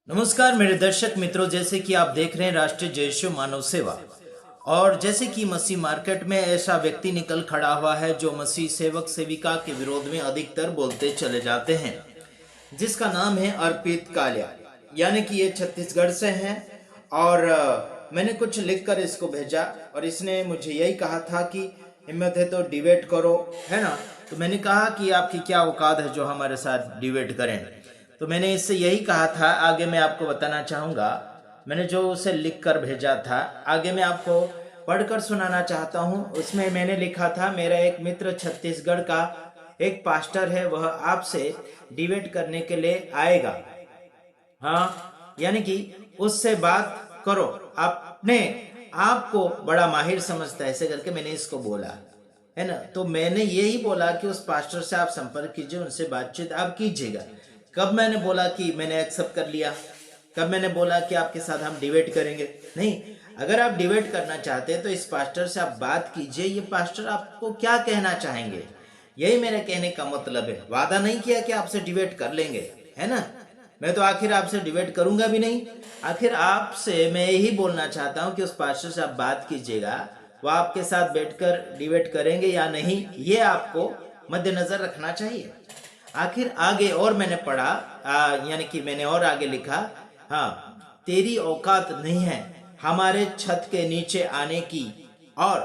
नमस्कार मेरे दर्शक मित्रों, जैसे कि आप देख रहे हैं राष्ट्रीय जय यीशु मानव सेवा। और जैसे कि मसीह मार्केट में ऐसा व्यक्ति निकल खड़ा हुआ है जो मसीह सेवक सेविका के विरोध में अधिकतर बोलते चले जाते हैं, जिसका नाम है अर्पित कालिया। यानी कि ये छत्तीसगढ़ से हैं। और मैंने कुछ लिखकर इसको भेजा और इसने मुझे यही कहा था कि हिम्मत है तो डिबेट करो, है ना। तो मैंने कहा कि आपकी क्या औकात है जो हमारे साथ डिबेट करें। तो मैंने इससे यही कहा था, आगे मैं आपको बताना चाहूँगा। मैंने जो उसे लिख कर भेजा था, आगे मैं आपको पढ़कर सुनाना चाहता हूँ। उसमें मैंने लिखा था, मेरा एक मित्र छत्तीसगढ़ का एक पास्टर है, वह आपसे डिबेट करने के लिए आएगा। हाँ, यानी कि उससे बात करो, अपने आपको बड़ा माहिर समझता है, ऐसे करके मैंने इसको बोला, है ना। तो मैंने यही बोला कि उस पास्टर से आप संपर्क कीजिए, उनसे बातचीत आप कीजिएगा। कब मैंने बोला कि मैंने एक्सेप्ट कर लिया? कब मैंने बोला कि आपके साथ हम डिबेट करेंगे? नहीं। अगर आप डिबेट करना चाहते हैं तो इस पास्टर से आप बात कीजिए, ये पास्टर आपको क्या कहना चाहेंगे, यही मेरे कहने का मतलब है। वादा नहीं किया कि आपसे डिबेट कर लेंगे, है ना। मैं तो आखिर आपसे डिबेट करूंगा भी नहीं। आखिर आपसे मैं यही बोलना चाहता हूं कि उस पास्टर से आप बात कीजिएगा, वो आपके साथ बैठकर डिबेट करेंगे या नहीं, ये आपको मद्देनजर रखना चाहिए। आखिर आगे और मैंने पढ़ा, यानी कि मैंने और आगे लिखा, हाँ, तेरी औकात नहीं है हमारे छत के नीचे आने की और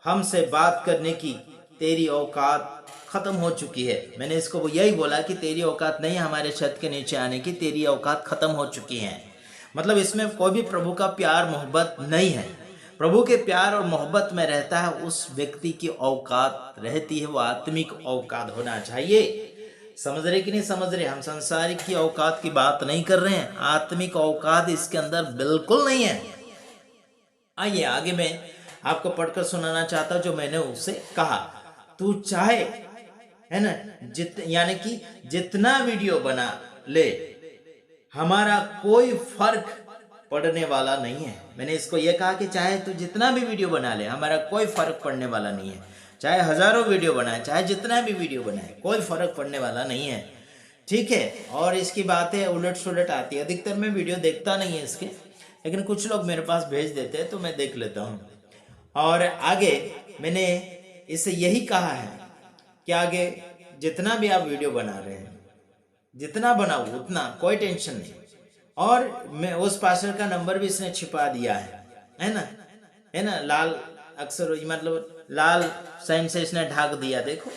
हमसे बात करने की, तेरी औकात खत्म हो चुकी है। मैंने इसको वो यही बोला कि तेरी औकात नहीं हमारे छत के नीचे आने की, तेरी औकात खत्म हो चुकी है। मतलब इसमें कोई भी प्रभु का प्यार मोहब्बत नहीं है। प्रभु के प्यार और मोहब्बत में रहता है उस व्यक्ति की औकात रहती है, वो आत्मिक औकात होना चाहिए। समझ रहे कि नहीं समझ रहे? हम संसारिक की औकात की बात नहीं कर रहे हैं, आत्मिक औकात इसके अंदर बिल्कुल नहीं है। आइए आगे मैं आपको पढ़कर सुनाना चाहता हूं जो मैंने उससे कहा। तू चाहे, है ना, यानी कि जितना वीडियो बना ले, हमारा कोई फर्क पड़ने वाला नहीं है। मैंने इसको यह कहा कि चाहे तू जितना भी वीडियो बना ले, हमारा कोई फर्क पड़ने वाला नहीं है। चाहे हजारों वीडियो बनाए, चाहे जितना भी वीडियो बनाए, कोई फर्क पड़ने वाला नहीं है, ठीक है। और इसकी बातें उलट सुलट आती है। अधिकतर मैं वीडियो देखता नहीं है इसके, लेकिन कुछ लोग मेरे पास भेज देते हैं तो मैं देख लेता हूँ। और आगे मैंने इससे यही कहा है कि आगे जितना भी आप वीडियो बना रहे हैं, जितना बनाओ उतना, कोई टेंशन नहीं। और मैं उस पास्टर का नंबर भी इसने छिपा दिया है ना, है ना। लाल अक्सर, मतलब लाल साइन से इसने ढाक दिया। देखो,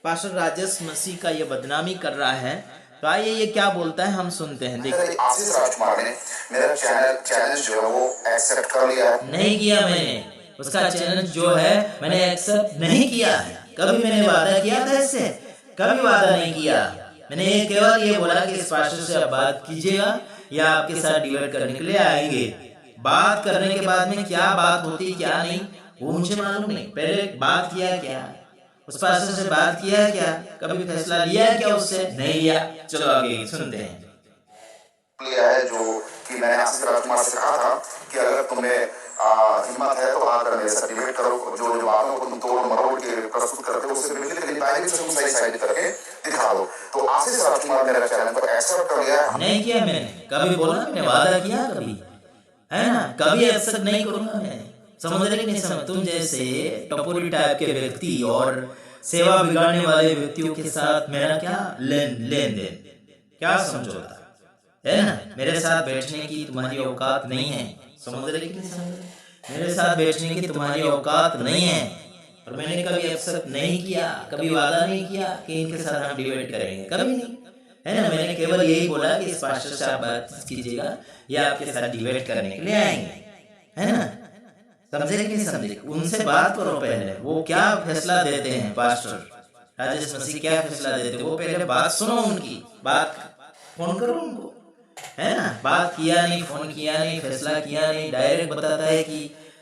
पास्टर राजेश मसीह का ये बदनामी कर रहा है। तो आइए ये क्या बोलता है, हम सुनते हैं। देखिए, आशीष राजकुमार ने मेरा चैलेंज जो है वो एक्सेप्ट कर लिया है। नहीं किया मैंने, उसका चैलेंज जो है मैंने एक्सेप्ट नहीं किया है। कभी मैंने वादा किया था इससे? कभी वादा नहीं किया। मैंने केवल ये बोला कि इस पास्टर से आप बात कीजिएगा या आपके साथ डिबेट करने के लिए आएंगे। बात करने के बाद में क्या बात होती क्या नहीं वो मुझे मालूम नहीं। पहले बात किया क्या, उस पास्टर से बात किया है क्या, कभी फैसला लिया है क्या उससे? नहीं लिया। चलो आगे सुनते हैं। लिया है जो कि मैंने आशीष राजकुमार से कहा था कि अगर तुम्हें हिम्मत है तो आकर मेरे साथ डिबेट करो। जो जो बातों को तुम तोड़ मरोड़ के प्रस्तुत करते हो उससे बिल्कुल सही साइड करके दिखा दो। तो आशीष राजकुमार मेरा चैलेंज को एक्सेप्ट कर लिया है। नहीं किया मैंने, कभी बोला मैंने वादा किया कभी, है ना। कभी एक्सेप्ट नहीं करूंगा मैं। समझ रहे कि नहीं समझ? तुम जैसे टपोरी टाइप के व्यक्ति और सेवा बिगाड़ने वाले व्यक्तियों के साथ मेरा क्या लेन देन, क्या समझौता, है ना। मेरे साथ बैठने की तुम्हारी औकात नहीं है। समझ रहे कि नहीं समझ रहे? मेरे साथ बैठने की तुम्हारी औकात नहीं है। और मैंने कभी एक्सेप्ट नहीं किया, कभी वादा नहीं किया कि इनके साथ हम डिबेट करेंगे, कभी नहीं, है ना। मैंने केवल यही बोला कि इस पास्टर से आप बात कीजिएगा या आपके साथ डिबेट करने के लिए आएंगे, है ना। समझे कि नहीं समझे? उनसे बात करो पहले, वो क्या फैसला देते हैं पास्टर राजेश मसीह, क्या फैसला देते हैं वो पहले बात सुनो उनकी। बात फोन करो उनको, है ना। बात किया नहीं, फोन किया नहीं, फैसला किया नहीं, डायरेक्ट बताता है कि,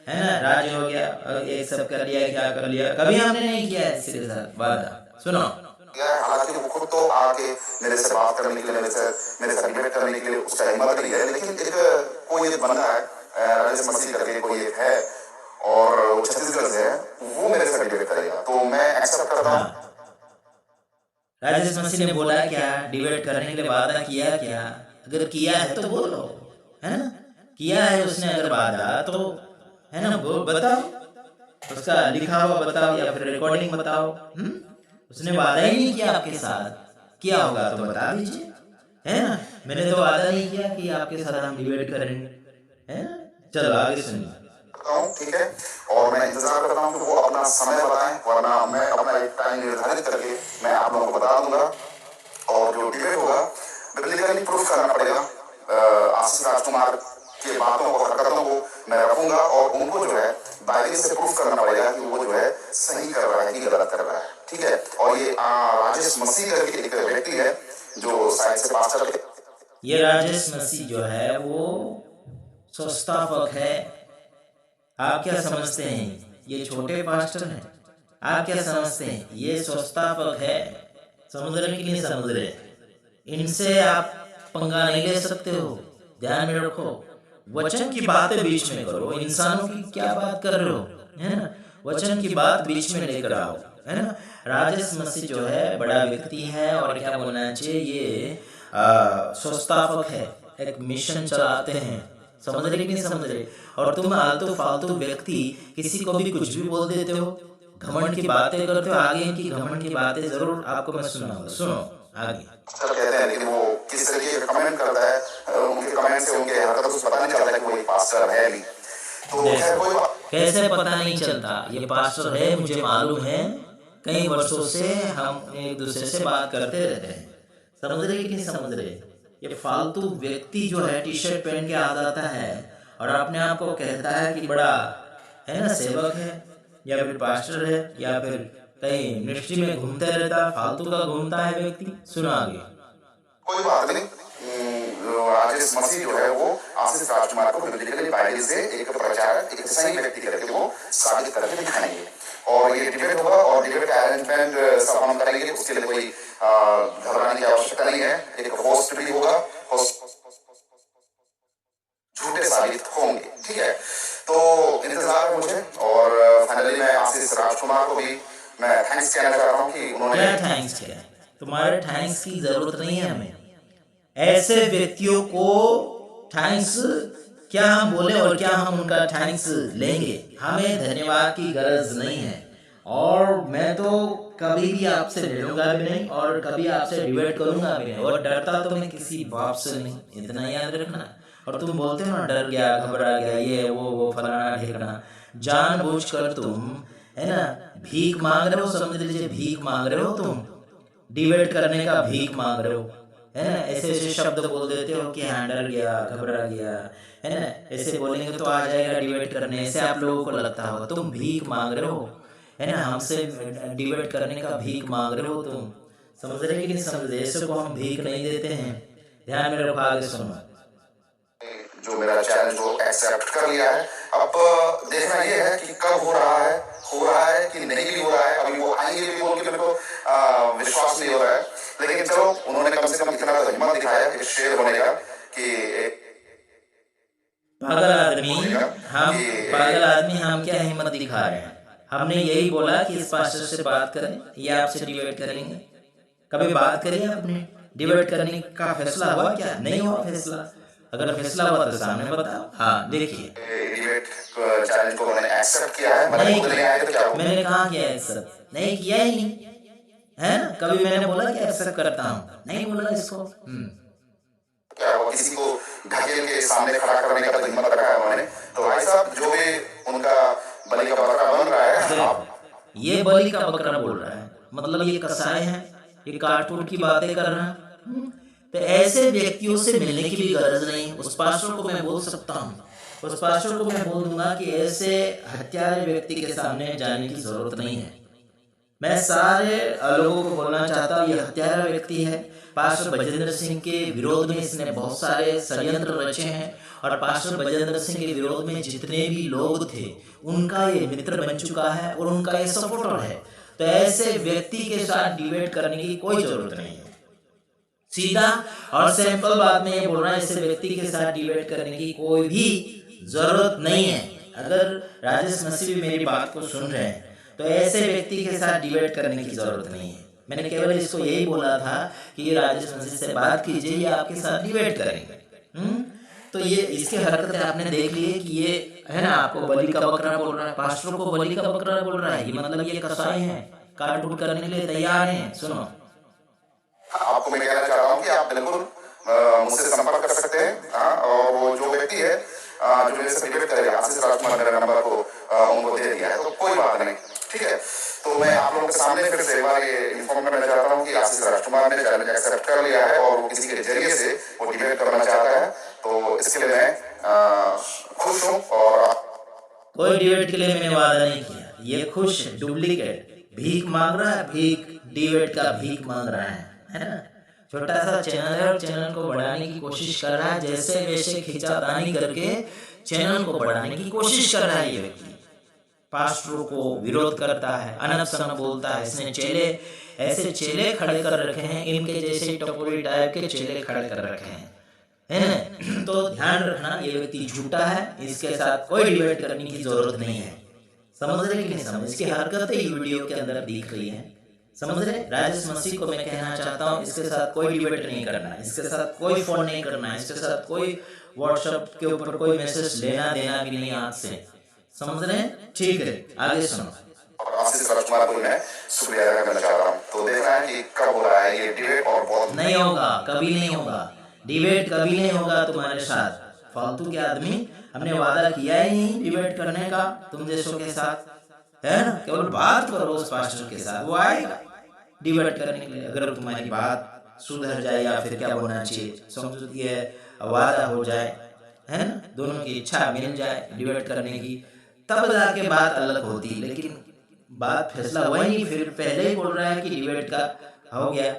है ना, राज हो गया, एक सब कर लिया, क्या कर लिया। कभी हमने नहीं किया है किसी के साथ वादा। सुनो, हालांकि वो खुद तो आके मेरे से बात करने के लिए, मेरे से डिबेट करने के लिए उसका हिम्मत नहीं है, लेकिन एक कोई एक बंदा है राजेश मसीह करके कोई एक है और वो छत्तीसगढ़ से है, वो मेरे से डिबेट करेगा तो मैं एक्सेप्ट करता हूँ। राजेश मसीह ने बोला क्या, डिबेट करने के लिए वादा किया क्या? अगर किया है तो बोलो, है ना? किया है उसने अगर वादा तो, है ना, वो बताओ, उसका लिखा हुआ बताओ या फिर रिकॉर्डिंग बताओ। उसने वादा ही नहीं किया आपके साथ, किया होगा तो बता दीजिए, है ना? मैंने तो वादा नहीं किया कि आपके साथ हम डिबेट करेंगे, है ना? चलो आगे सुनिए। ठीक है, और मैं इंतजार करता हूँ कि वो अपना समय बताएं, वरना मैं अपना एक टाइम निर्धारित करके मैं आप लोगों को बता दूंगा। और जो डिबेट होगा बिब्लिकली प्रूफ करना पड़ेगा। आशीष राजकुमार के बातों को, हरकतों को मैं रखूंगा और उनको जो है बाइबल से प्रूफ करना पड़ेगा कि वो जो है सही कर रहा है कि गलत कर रहा है। ठीक है, और ये राजेश मसीह करके एक व्यक्ति है जो साइड से पास्टर थे। ये राजेश मसीह जो है वो संस्थापक है। आप क्या समझते हैं ये छोटे पास्टर हैं? आप क्या समझते हैं ये संस्थापक है? समझ रहे कि नहीं समझ रहे? इनसे आप पंगा नहीं ले सकते हो, ध्यान में रखो। वचन की बातें बीच में करो, इंसानों की क्या बात कर रहे हो, है ना? वचन की बात बीच में लेकर आओ, है ना? राजेश मसीह जो है बड़ा व्यक्ति है और क्या बोलना चाहिए, ये संस्थापक है, एक मिशन चलाते हैं। समझ रहे कि नहीं समझ रहे? और तुम आलतू फालतू व्यक्ति किसी को भी कुछ भी बोल देते हो, घमंड की बातें करते हो। आगे इनकी घमंड की बातें जरूर आपको मैं सुनाऊंगा, सुनो आगे। कहते हैं लेकिन वो किस तरीके का कमेंट करता है, उनके कमेंट से उनके हरकतों से पता नहीं चलता कि वो एक पास्टर है भी। तो खैर कोई बात, कैसे पता नहीं चलता? ये पास्टर है, मुझे मालूम है, कई वर्षों से हम एक दूसरे से बात करते रहते हैं। समझ रहे कि नहीं समझ रहे? ये फालतू व्यक्ति जो है टी शर्ट पहन के आ जाता है और अपने आप को कहता है कि बड़ा, है ना, सेवक है या फिर पास्टर है या फिर कहीं मिनिस्ट्री में घूमते रहता है, फालतू का घूमता है व्यक्ति। सुनो आगे। कोई बात नहीं। राजेश मसीह जो है वो आशीष राजकुमार को बिब्लिकली बाइबल से एक प्रचारक, एक सही व्यक्ति करके वो साबित करके दिखाएंगे। और ये डिबेट होगा और डिबेट का अरेंजमेंट सब हम करेंगे, उसके लिए कोई घबराने की आवश्यकता नहीं है। एक होस्ट भी होगा, होस्ट झूठे साबित होंगे। ठीक है, तो इंतजार है मुझे। और फाइनली मैं आशीष राजकुमार को भी मैं थैंक्स कहना चाहता हूँ कि उन्होंने। क्या थैंक्स? क्या तुम्हारे थैंक्स की जरूरत नहीं है हमें। ऐसे व्यक्तियों को थैंक्स क्या हम बोले और क्या हम उनका थैंक्स लेंगे? हमें धन्यवाद की गरज नहीं है। और मैं तो कभी भी आपसे लड़ूंगा भी नहीं और कभी आपसे डिबेट करूंगा भी नहीं, और डरता तो मैं किसी बाप से नहीं, इतना याद रखना। और तुम बोलते हो ना डर गया, घबरा गया, ये वो फलाना ढेकना, जानबूझकर तुम, है ना, भीख मांग रहे हो। समझ लीजिए भीख मांग रहे हो तुम, डिबेट करने का भीख मांग रहे हो, है ना? ऐसे ऐसे शब्द बोल देते हो कि हाँ डर गया, घबरा गया, है ना? ऐसे बोलेंगे तो आ जाएगा डिबेट करने, ऐसे आप लोगों को लगता होगा। तुम भीख मांग रहे हो, है ना, हमसे डिबेट करने का भीख मांग रहे हो तुम। समझ रहे कि नहीं समझ रहे? ऐसे को हम भीख नहीं देते हैं, ध्यान में रखो। आगे सुनो। जो मेरा चैलेंज वो एक्सेप्ट कर लिया है। अब देखना ये है कि कब हो रहा है कि नहीं भी हो रहा है। अभी वो आएंगे भी बोल के मेरे को विश्वास नहीं हो रहा है, लेकिन चलो उन्होंने कम से कम इतना तो हिम्मत दिखाया एक शेर होने का कि पागल आदमी हम क्या हिम्मत दिखा रहे हैं? हमने यही बोला कि इस पास्टर से बात करें या आपसे डिबेट करेंगे। कभी बात करिए आपने, डिबेट करने का फैसला हुआ क्या? नहीं हुआ फैसला। अगर फैसला हुआ तो सामने बताओ। हाँ देखिए, डिबेट चैलेंज को उन्होंने एक्सेप्ट किया है। मैंने कहा किया एक्सेप्ट? नहीं किया ही नहीं, है ना? कभी मैंने बोला कि एक्सेप्ट करता हूँ? नहीं बोला इसको। क्या वो किसी को ढकेल के सामने खड़ा करने का तो हिम्मत रखा है उन्होंने। तो भाई साहब जो भी उनका बलि का बकरा बन रहा है, ये बलि का बकरा बोल रहा है, मतलब ये कसाई है, ये कार्टून की बातें कर रहा है। तो ऐसे व्यक्तियों से मिलने की भी गरज नहीं। उस पास्टर को मैं बोल सकता हूँ, उस पास्टर को मैं बोल दूंगा कि ऐसे हत्यारे व्यक्ति के सामने जाने की जरूरत नहीं है। मैं सारे लोगों को बोलना चाहता हूँ ये हत्यारा व्यक्ति है। पास्टर बजेंद्र सिंह के विरोध में इसने बहुत सारे षड्यंत्र रचे हैं और पास्टर बजेंद्र सिंह के विरोध में जितने भी लोग थे उनका ये मित्र बन चुका है और उनका ये सपोर्टर है। तो ऐसे व्यक्ति के साथ डिबेट करने की कोई जरूरत नहीं है। सीधा और सिंपल बात में ये बोल रहा है, ऐसे व्यक्ति के साथ डिबेट करने की कोई भी जरूरत नहीं है। अगर राजेश मसीह भी मेरी बात को सुन रहे हैं तो ऐसे व्यक्ति के साथ डिबेट करने की जरूरत नहीं है। मैंने केवल इसको यही बोला था कि ये राजेश मसीह से बात कीजिए, ये आपके साथ डिबेट करेंगे। तो ये इसकी हरकतें आपने देख ली है कि ये है ना, आपको बलि का बकरा बोल रहा है, पास्टर को बलि का बकरा बोल रहा है। ये मतलब ये कसाई है, काट उठ करने के लिए तैयार हैं। सुनो, आपको मैं कहना चाह रहा हूँ कि आप बिल्कुल मुझसे संपर्क कर सकते हैं। और वो जो व्यक्ति है जो मेरे से डिबेट करेगा, आशीष राजकुमार मेरा नंबर को उनको दे दिया है, तो कोई बात नहीं, ठीक है। तो मैं आप लोगों के सामने फिर से एक बार ये इन्फॉर्म करना चाहता हूँ कि आशीष राजकुमार ने चैलेंज एक्सेप्ट कर लिया है और वो किसी के जरिए से वो डिबेट करना चाहता है। तो इसके लिए मैं खुश हूँ। और कोई डिबेट के लिए मैंने वादा नहीं किया। ये खुश डुप्लीकेट भीख मांग रहा है, भीख डिबेट का भीख मांग रहा है ना। छोटा सा चैनल है और चैनल को बढ़ाने की कोशिश कर रहा है, जैसे वैसे खिंचातानी करके चैनल को बढ़ाने की कोशिश कर रहा है। ये व्यक्ति पास्टरों को विरोध करता है, अनब सनब बोलता है। इसने चेले, ऐसे चेले खड़े कर रखे हैं, इनके जैसे टपोरी टाइप के चेले खड़े कर रखे हैं, है ना। तो ध्यान रखना, ये व्यक्ति झूठा है, इसके साथ कोई डिबेट करने की जरूरत नहीं है। समझ रहे कि नहीं समझ? इसकी हरकतें ही वीडियो के अंदर दिख रही है, समझ रहे। राजेश मसीह को मैं कहना चाहता हूँ, इसके साथ कोई डिबेट नहीं करना, इसके साथ कोई फोन नहीं करना, इसके साथ कोई व्हाट्सएप के ऊपर कोई मैसेज लेना देना भी नहीं आज से, समझ रहे हैं? ठीक है, आगे सुनो। और आशीष राजकुमार को मैं शुक्रिया अदा करना चाह रहा हूँ। तो देखना है कि कब हो रहा है ये डिबेट, और बहुत नहीं होगा, कभी नहीं होगा डिबेट, कभी नहीं होगा तुम्हारे साथ। फालतू के आदमी, हमने वादा किया ही नहीं डिबेट करने का तुम जैसों के साथ, है ना। केवल बात करो उस पास्टर के साथ, वो आएगा डिबेट करने के लिए। अगर तुम्हारी बात सुधर जाए या फिर क्या बोलना चाहिए, समझौती है, वादा हो जाए, है ना, दोनों की इच्छा मिल जाए डिबेट करने की, तब जाके बात अलग होती। लेकिन बात फैसला हुआ ही नहीं, फिर पहले ही बोल रहा है कि डिबेट का हो गया,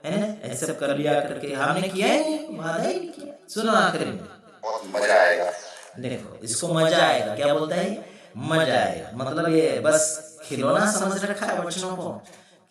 है ना, एक्सेप्ट कर लिया करके। हमने किया ही नहीं, वादा ही नहीं किया। सुनो, आखिर में बहुत मजा आएगा। देखो, इसको मजा आएगा, क्या बोलता है? मजा आएगा मतलब ये बस खिलौना समझ रखा है, बच्चों को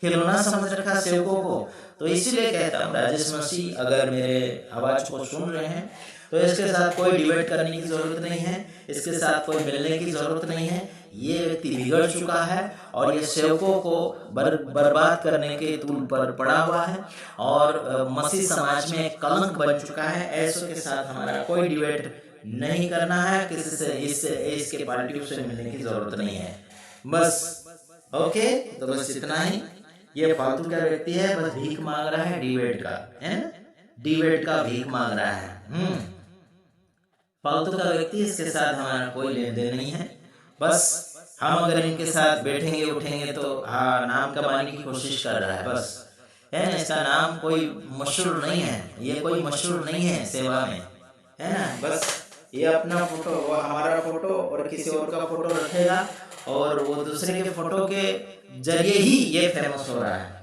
खिलौना समझ रखा है, सेवकों को। तो इसीलिए कहता हूँ, राजेश मसीह अगर मेरे आवाज को सुन रहे हैं तो इसके साथ कोई डिबेट करने की जरूरत नहीं है, इसके साथ कोई मिलने की जरूरत नहीं है। ये व्यक्ति बिगड़ चुका है और ये सेवकों को बर्बाद करने के तूल पर पड़ा हुआ है और मसीह समाज में कलंक बन चुका है। ऐसों के साथ हमारा कोई डिबेट नहीं करना है, किसी से इसके पार्टियों से मिलने की जरूरत नहीं है, बस। ओके, तो बस इतना ही। ये फालतू का व्यक्ति है, बस भीख मांग रहा है डिबेट का, है ना, डिबेट का भीख मांग रहा है। फालतू का व्यक्ति, इसके साथ हमारा कोई लेन देन नहीं है। बस हम अगर इनके साथ बैठेंगे उठेंगे तो हाँ, नाम कमाने की कोशिश कर रहा है, बस, है ना। इसका नाम कोई मशहूर नहीं है, ये कोई मशहूर नहीं है सेवा में, है ना। बस ये अपना फोटो, वो हमारा फोटो और किसी और का फोटो रखेगा और वो दूसरे के फोटो के जरिए ही ये फेमस हो रहा है।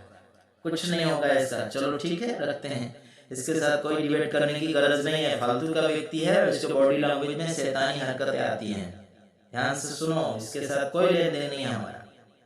कुछ नहीं होगा ऐसा। चलो ठीक है, रखते हैं। इसके साथ कोई डिबेट करने की गरज नहीं है, फालतू का व्यक्ति है, इसके बॉडी लैंग्वेज में शैतानी हरकतें आती हैं। ध्यान से सुनो, इसके साथ कोई लेन देन नहीं है हमारा।